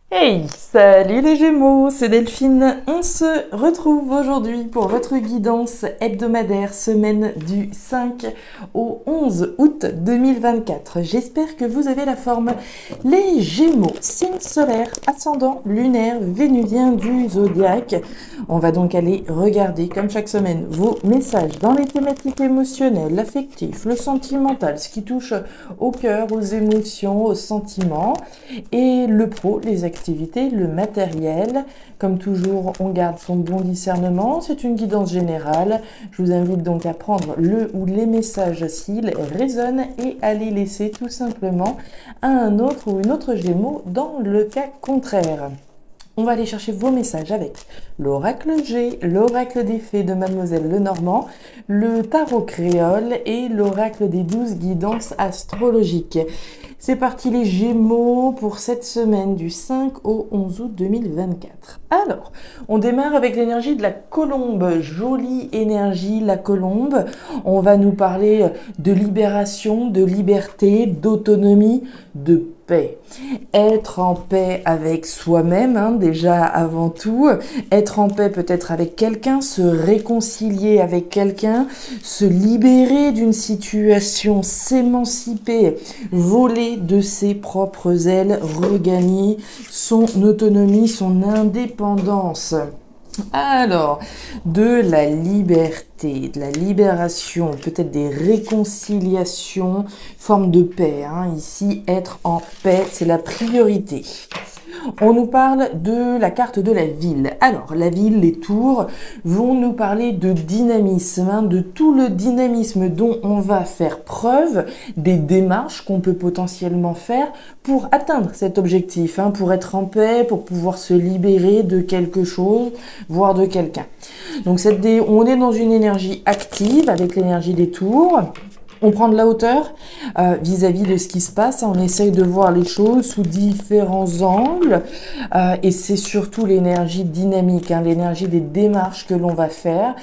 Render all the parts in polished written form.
Hey, salut les Gémeaux, c'est Delphine. On se retrouve aujourd'hui pour votre guidance hebdomadaire semaine du 5 au 11 août 2024. J'espère que vous avez la forme. Les Gémeaux, signe solaire, ascendant lunaire, vénusien du zodiaque. On va donc aller regarder, comme chaque semaine, vos messages dans les thématiques émotionnelles, l'affectif, le sentimental, ce qui touche au cœur, aux émotions, aux sentiments, et le pro, les activités, le matériel. Comme toujours, on garde son bon discernement. C'est une guidance générale. Je vous invite donc à prendre le ou les messages s'ils résonnent et à les laisser tout simplement à un autre ou une autre Gémeaux dans le cas contraire. On va aller chercher vos messages avec l'oracle G, l'oracle des fées de Mademoiselle Lenormand, le tarot créole et l'oracle des 12 guidances astrologiques. C'est parti les Gémeaux pour cette semaine du 5 au 11 août 2024. Alors, on démarre avec l'énergie de la colombe. Jolie énergie, la colombe. On va nous parler de libération, de liberté, d'autonomie, de paix. Être en paix avec soi-même, déjà avant tout. Être en paix peut-être avec quelqu'un, se réconcilier avec quelqu'un, se libérer d'une situation, s'émanciper, voler de ses propres ailes, regagner son autonomie, son indépendance. Alors, de la liberté, de la libération, peut-être des réconciliations, forme de paix. Ici, être en paix, c'est la priorité. On nous parle de la carte de la ville. Alors, la ville, les tours vont nous parler de dynamisme, de tout le dynamisme dont on va faire preuve, des démarches qu'on peut potentiellement faire pour atteindre cet objectif, pour être en paix, pour pouvoir se libérer de quelque chose, voire de quelqu'un. Donc, on est dans une énergie active avec l'énergie des tours. On prend de la hauteur vis-à-vis de ce qui se passe. On essaye de voir les choses sous différents angles. Et c'est surtout l'énergie dynamique, l'énergie des démarches que l'on va faire.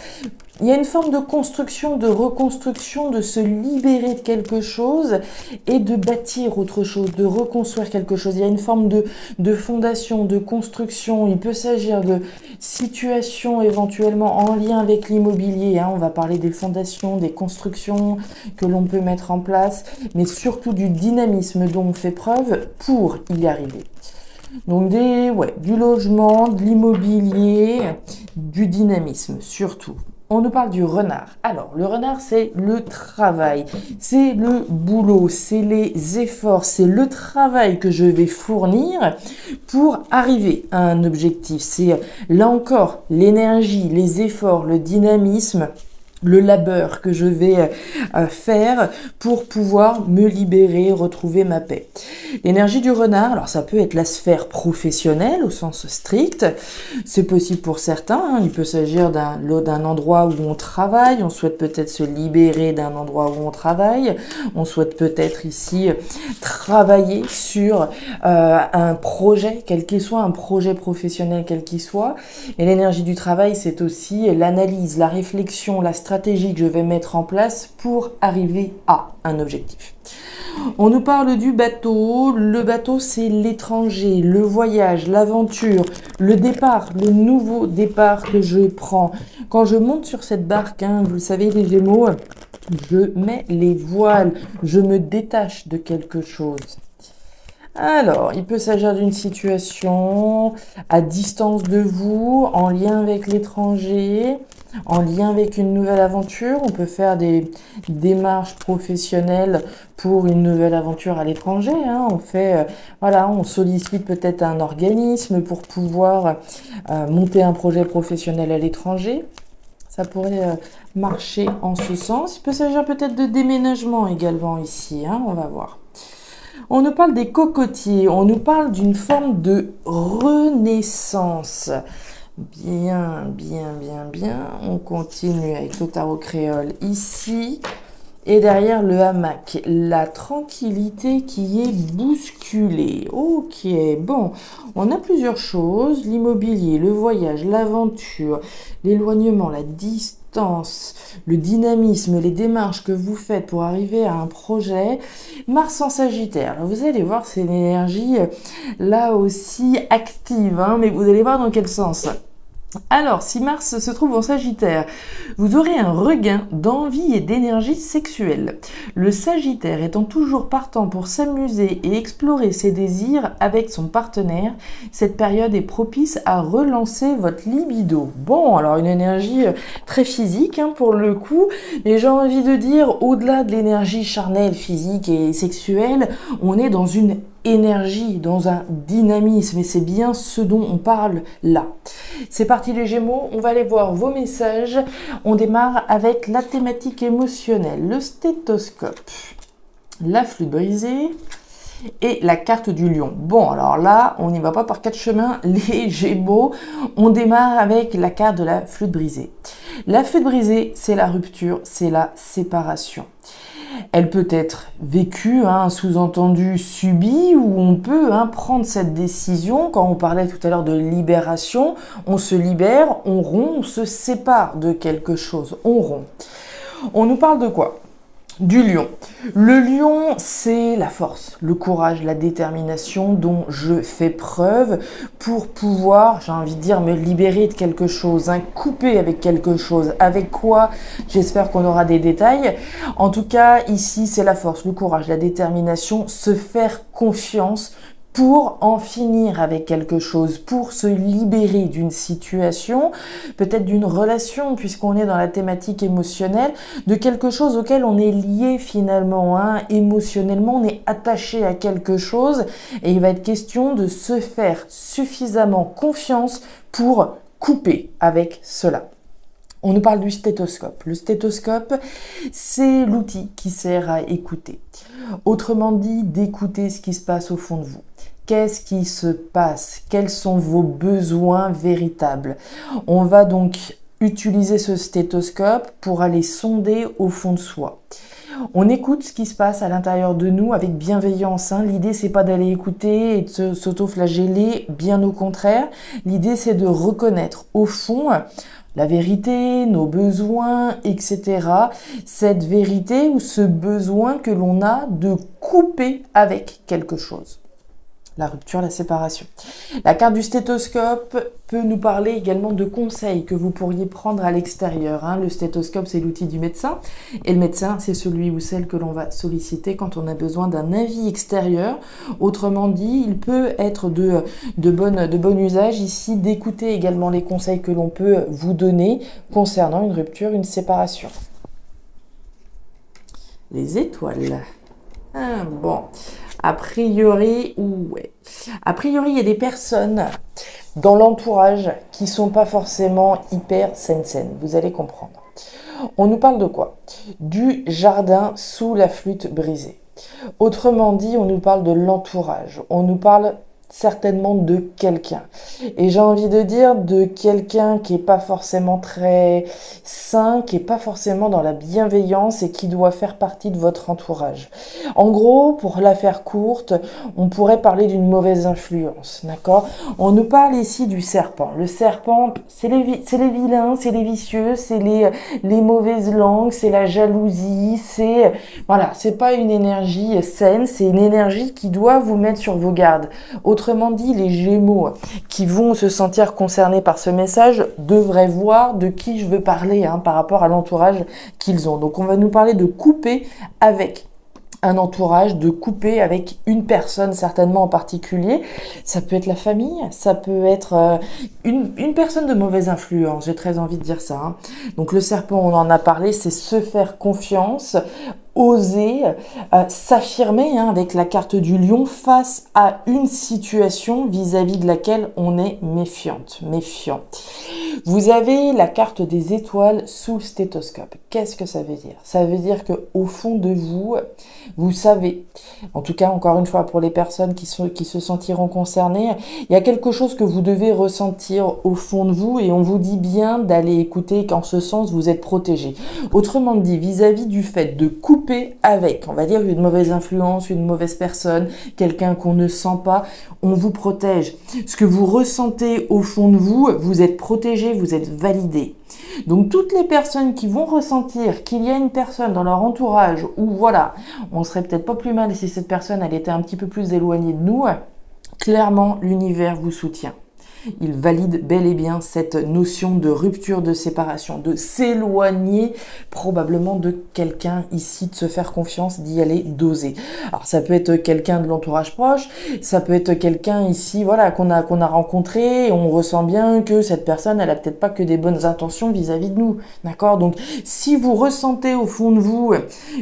Il y a une forme de construction, de reconstruction, de se libérer de quelque chose et de bâtir autre chose, de reconstruire quelque chose. Il y a une forme de fondation, de construction. Il peut s'agir de situations éventuellement en lien avec l'immobilier. On va parler des fondations, des constructions que l'on peut mettre en place, mais surtout du dynamisme dont on fait preuve pour y arriver. Donc du logement, de l'immobilier, du dynamisme surtout. On nous parle du renard. Alors, le renard, c'est le travail, c'est le boulot, c'est les efforts, c'est le travail que je vais fournir pour arriver à un objectif. C'est là encore l'énergie, les efforts, le dynamisme, le labeur que je vais faire pour pouvoir me libérer, retrouver ma paix. L'énergie du renard, alors ça peut être la sphère professionnelle au sens strict, c'est possible pour certains, il peut s'agir d'un endroit où on travaille, on souhaite peut-être se libérer d'un endroit où on travaille, on souhaite peut-être ici travailler sur un projet, quel qu'il soit, un projet professionnel quel qu'il soit, et l'énergie du travail c'est aussi l'analyse, la réflexion, la stratégie que je vais mettre en place pour arriver à un objectif. On nous parle du bateau. Le bateau, c'est l'étranger, le voyage, l'aventure, le départ, le nouveau départ que je prends. Quand je monte sur cette barque, vous le savez les Gémeaux, je mets les voiles, je me détache de quelque chose. Alors, il peut s'agir d'une situation à distance de vous, en lien avec l'étranger, en lien avec une nouvelle aventure. On peut faire des démarches professionnelles pour une nouvelle aventure à l'étranger. On sollicite peut-être un organisme pour pouvoir monter un projet professionnel à l'étranger. Ça pourrait marcher en ce sens. Il peut s'agir peut-être de déménagement également ici, on va voir. On nous parle des cocotiers, on nous parle d'une forme de renaissance. Bien. On continue avec le tarot créole ici. Et derrière le hamac, la tranquillité qui est bousculée. Ok, bon, on a plusieurs choses. L'immobilier, le voyage, l'aventure, l'éloignement, la distance, le dynamisme, les démarches que vous faites pour arriver à un projet. Mars en Sagittaire. Alors, vous allez voir, c'est une énergie là aussi active, hein, mais vous allez voir dans quel sens. Alors, si Mars se trouve en Sagittaire, vous aurez un regain d'envie et d'énergie sexuelle. Le Sagittaire étant toujours partant pour s'amuser et explorer ses désirs avec son partenaire, cette période est propice à relancer votre libido. Bon, alors une énergie très physique hein, pour le coup, mais j'ai envie de dire, au-delà de l'énergie charnelle, physique et sexuelle, on est dans une énergie, dans un dynamisme, et c'est bien ce dont on parle là. C'est parti les Gémeaux, on va aller voir vos messages. On démarre avec la thématique émotionnelle, le stéthoscope, la flûte brisée et la carte du lion. Bon, alors là, on n'y va pas par quatre chemins, les Gémeaux. On démarre avec la carte de la flûte brisée. La flûte brisée, c'est la rupture, c'est la séparation. Elle peut être vécue, hein, sous-entendu subie, ou on peut prendre cette décision. Quand on parlait tout à l'heure de libération, on se libère, on rompt, on se sépare de quelque chose, on rompt. On nous parle de quoi ? Du lion. Le lion, c'est la force, le courage, la détermination dont je fais preuve pour pouvoir, j'ai envie de dire, me libérer de quelque chose, couper avec quelque chose. Avec quoi? J'espère qu'on aura des détails. En tout cas, ici, c'est la force, le courage, la détermination, se faire confiance pour en finir avec quelque chose, pour se libérer d'une situation, peut-être d'une relation, puisqu'on est dans la thématique émotionnelle, de quelque chose auquel on est lié finalement, émotionnellement, on est attaché à quelque chose, et il va être question de se faire suffisamment confiance pour couper avec cela. On nous parle du stéthoscope. Le stéthoscope, c'est l'outil qui sert à écouter. Autrement dit, d'écouter ce qui se passe au fond de vous. Qu'est-ce qui se passe? Quels sont vos besoins véritables? On va donc utiliser ce stéthoscope pour aller sonder au fond de soi. On écoute ce qui se passe à l'intérieur de nous avec bienveillance. L'idée, c'est pas d'aller écouter et de s'auto-flageller, bien au contraire. L'idée, c'est de reconnaître au fond la vérité, nos besoins, etc. Cette vérité ou ce besoin que l'on a de couper avec quelque chose. La rupture, la séparation. La carte du stéthoscope peut nous parler également de conseils que vous pourriez prendre à l'extérieur. Le stéthoscope, c'est l'outil du médecin. Et le médecin, c'est celui ou celle que l'on va solliciter quand on a besoin d'un avis extérieur. Autrement dit, il peut être de bon usage ici d'écouter également les conseils que l'on peut vous donner concernant une rupture, une séparation. Les étoiles. Bon... A priori, il y a des personnes dans l'entourage qui sont pas forcément hyper saines. Vous allez comprendre. On nous parle de quoi? Du jardin sous la flûte brisée. Autrement dit, on nous parle de l'entourage. On nous parle certainement de quelqu'un. Et j'ai envie de dire de quelqu'un qui est pas forcément très sain, qui est pas forcément dans la bienveillance et qui doit faire partie de votre entourage. En gros, pour la faire courte, on pourrait parler d'une mauvaise influence, d'accord? On nous parle ici du serpent. Le serpent, c'est les vilains, c'est les vicieux, c'est les mauvaises langues, c'est la jalousie, c'est pas une énergie saine, c'est une énergie qui doit vous mettre sur vos gardes. Autrement dit, les Gémeaux qui vont se sentir concernés par ce message devraient voir de qui je veux parler par rapport à l'entourage qu'ils ont. Donc on va nous parler de couper avec un entourage, de couper avec une personne certainement en particulier. Ça peut être la famille, ça peut être une personne de mauvaise influence, j'ai très envie de dire ça. Donc le serpent, on en a parlé, c'est se faire confiance, oser s'affirmer avec la carte du lion face à une situation vis-à-vis de laquelle on est méfiant. Vous avez la carte des étoiles sous le stéthoscope. Qu'est-ce que ça veut dire? Ça veut dire que au fond de vous, vous savez, en tout cas encore une fois pour les personnes qui se sentiront concernées, il y a quelque chose que vous devez ressentir au fond de vous et on vous dit bien d'aller écouter qu'en ce sens vous êtes protégé. Autrement dit, vis-à-vis du fait de couper avec, on va dire une mauvaise influence, une mauvaise personne, quelqu'un qu'on ne sent pas, on vous protège. Ce que vous ressentez au fond de vous, vous êtes protégé, vous êtes validé. Donc toutes les personnes qui vont ressentir qu'il y a une personne dans leur entourage où voilà, on serait peut-être pas plus mal si cette personne elle était un petit peu plus éloignée de nous, clairement l'univers vous soutient. Il valide bel et bien cette notion de rupture, de séparation, de s'éloigner probablement de quelqu'un ici, de se faire confiance, d'y aller, d'oser. Alors ça peut être quelqu'un de l'entourage proche, ça peut être quelqu'un ici, voilà, qu'on a rencontré, et on ressent bien que cette personne, elle a peut-être pas que des bonnes intentions vis-à-vis de nous, d'accord? Donc si vous ressentez au fond de vous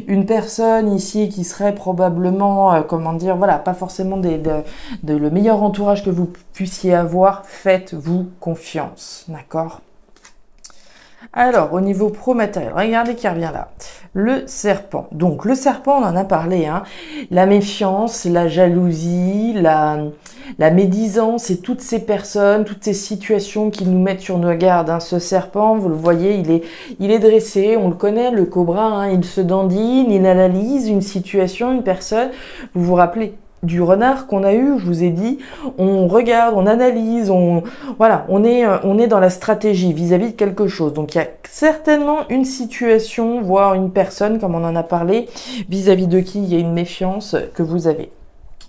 une personne ici qui serait probablement, comment dire, voilà, pas forcément le meilleur entourage que vous puissiez avoir, faites-vous confiance, d'accord? Alors, au niveau pro-matériel, regardez qui revient là. Le serpent. Donc, le serpent, on en a parlé, hein. La méfiance, la jalousie, la médisance et toutes ces personnes, toutes ces situations qui nous mettent sur nos gardes, hein. Ce serpent, vous le voyez, il est dressé, on le connaît, le cobra, hein. Il se dandine, il analyse une situation, une personne. Vous vous rappelez du renard qu'on a eu, je vous ai dit, on regarde, on analyse, on est dans la stratégie vis-à-vis de quelque chose. Donc il y a certainement une situation, voire une personne, comme on en a parlé, vis-à-vis de qui il y a une méfiance que vous avez.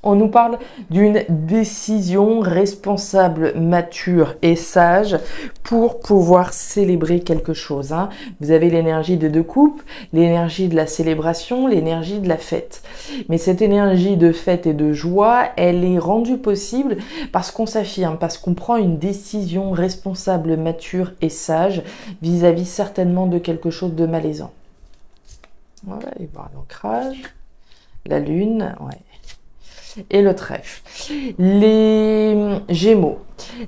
On nous parle d'une décision responsable, mature et sage pour pouvoir célébrer quelque chose, hein. Vous avez l'énergie de deux coupes, l'énergie de la célébration, l'énergie de la fête. Mais cette énergie de fête et de joie, elle est rendue possible parce qu'on s'affirme, parce qu'on prend une décision responsable, mature et sage vis-à-vis certainement de quelque chose de malaisant. On va aller voir l'ancrage, la lune, ouais. Et le trèfle. Les Gémeaux,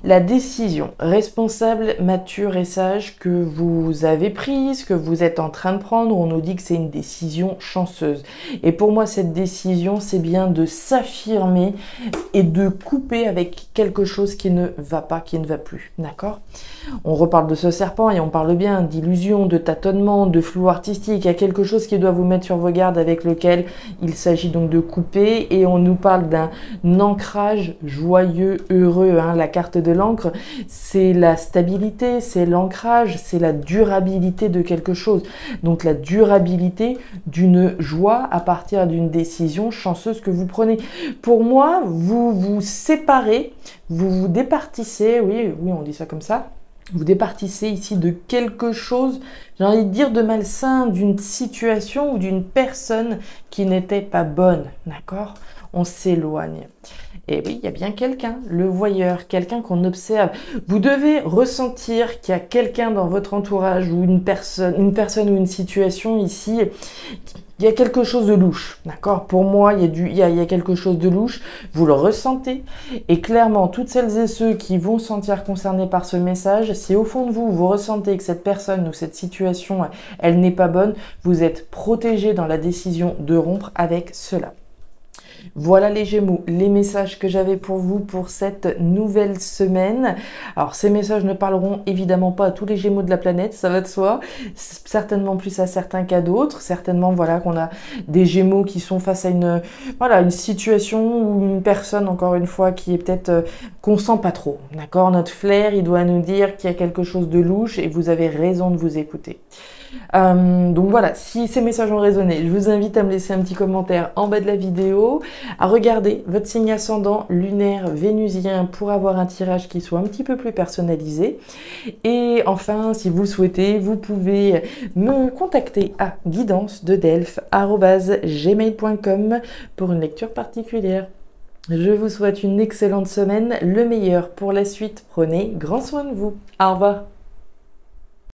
la décision responsable, mature et sage que vous avez prise, que vous êtes en train de prendre, on nous dit que c'est une décision chanceuse. Et pour moi, cette décision, c'est bien de s'affirmer et de couper avec quelque chose qui ne va pas, qui ne va plus. D'accord? On reparle de ce serpent et on parle bien d'illusion, de tâtonnement, de flou artistique. Il y a quelque chose qui doit vous mettre sur vos gardes avec lequel il s'agit donc de couper et on nous parle d'un ancrage joyeux, heureux, hein. La carte de l'encre, c'est la stabilité, c'est l'ancrage, c'est la durabilité de quelque chose. Donc la durabilité d'une joie à partir d'une décision chanceuse que vous prenez. Pour moi, vous vous séparez, vous vous départissez, oui, on dit ça comme ça. Vous départissez ici de quelque chose, j'ai envie de dire de malsain, d'une situation ou d'une personne qui n'était pas bonne, d'accord? On s'éloigne. Et oui, il y a bien quelqu'un, le voyeur, quelqu'un qu'on observe. Vous devez ressentir qu'il y a quelqu'un dans votre entourage ou une personne ou une situation ici. Il y a quelque chose de louche, d'accord? Pour moi, il y a quelque chose de louche. Vous le ressentez. Et clairement, toutes celles et ceux qui vont se sentir concernés par ce message, si au fond de vous, vous ressentez que cette personne ou cette situation, elle n'est pas bonne, vous êtes protégé dans la décision de rompre avec cela. Voilà les Gémeaux, les messages que j'avais pour vous pour cette nouvelle semaine. Alors ces messages ne parleront évidemment pas à tous les Gémeaux de la planète, ça va de soi, certainement plus à certains qu'à d'autres, certainement voilà qu'on a des Gémeaux qui sont face à une situation ou une personne encore une fois qui est peut-être qu'on sent pas trop, d'accord? Notre flair, il doit nous dire qu'il y a quelque chose de louche et vous avez raison de vous écouter. Donc voilà, si ces messages ont résonné, je vous invite à me laisser un petit commentaire en bas de la vidéo, à regarder votre signe ascendant lunaire vénusien pour avoir un tirage qui soit un petit peu plus personnalisé. Et enfin, si vous le souhaitez, vous pouvez me contacter à guidance-de-delphes@gmail.com pour une lecture particulière. Je vous souhaite une excellente semaine, le meilleur pour la suite. Prenez grand soin de vous. Au revoir.